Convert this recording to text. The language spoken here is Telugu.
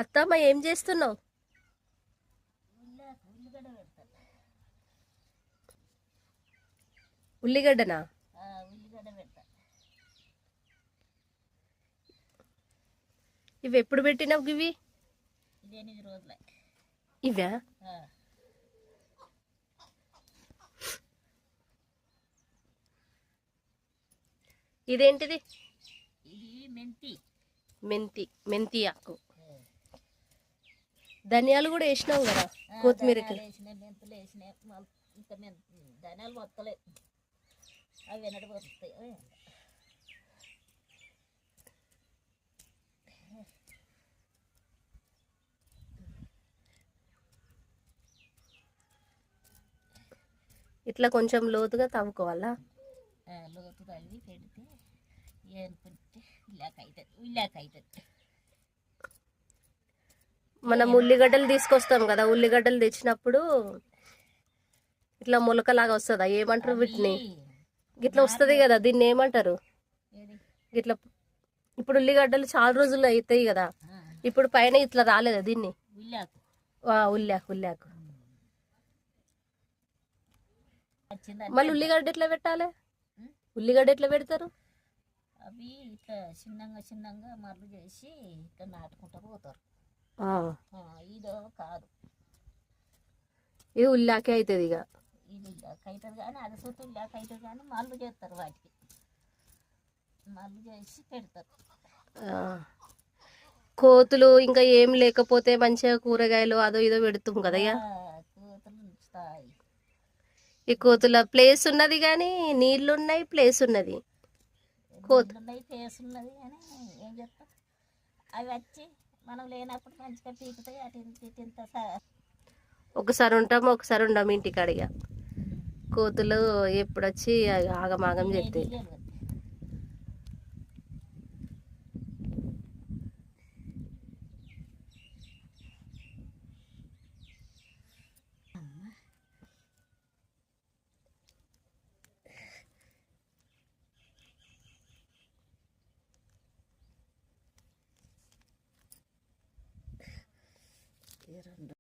అత్తమ్మ ఏం చేస్తున్నావు? ఉల్లిగడ్డనా? ఇవి ఎప్పుడు పెట్టినావు ఇవి? ఇవా? ఇదేంటిది? మెంతి మెంతి ఆకు. ధనియాలు కూడా వేసినావు కదా, కొత్తిమీరకి. ధనియాలు మొత్తలే అవి వెనటి వస్తాయి. ఇట్లా కొంచెం లోతుగా తవ్వుకోవాలా? లోతు తవ్వి పెడితే ఉల్లాక అవుతుంది. మనం ఉల్లిగడ్డలు తీసుకొస్తాం కదా, ఉల్లిగడ్డలు తెచ్చినప్పుడు ఇట్లా మొలకలాగా వస్తుందా? ఏమంటారు వీటిని? గిట్లా వస్తుంది కదా, దీన్ని ఏమంటారు? గిట్లా ఇప్పుడు ఉల్లిగడ్డలు చాలా రోజులు అవుతాయి కదా, ఇప్పుడు పైన ఇట్లా రాలేదా దీన్ని? ఉల్లాకు. మళ్ళీ ఉల్లిగడ్డ ఎట్లా పెట్టాలి? ఉల్లిగడ్డ ఎట్లా పెడతారు? అవి ఇట్లా చిన్నంగా మరలు చేసి ఇట్లా నాటుకుంటూ పోతారు. ఇదో కాదు, ఇది ఉల్లాకే అవుతుంది. ఇక ఇది ఉల్లాక అవుతుంది కానీ అది సొత్తు ఉల్లాక అవుతుంది కానీ మరలు చేస్తారు. వాటికి మరలు చేసి పెడతారు. కోతులు ఇంకా ఏం లేకపోతే మంచిగా కూరగాయలు అదో ఇదో పెడుతుంది కదా. ఇక కోతులు ఉంచుతాయి. ఈ కోతుల ప్లేస్ ఉన్నది కానీ నీళ్లు ఉన్నాయి, ప్లేస్ ఉన్నది, ఉన్నాయి, ప్లేస్ ఉన్నది కానీ ఏం చెప్తాం, అవి వచ్చి మనం లేనప్పుడు మంచిగా పీకుతాయి. అటు ఇంత ఒకసారి ఉంటాము, ఒకసారి ఉండము ఇంటికాడిగా. కోతులు ఎప్పుడు వచ్చి ఆగమాగం చెప్తాయి.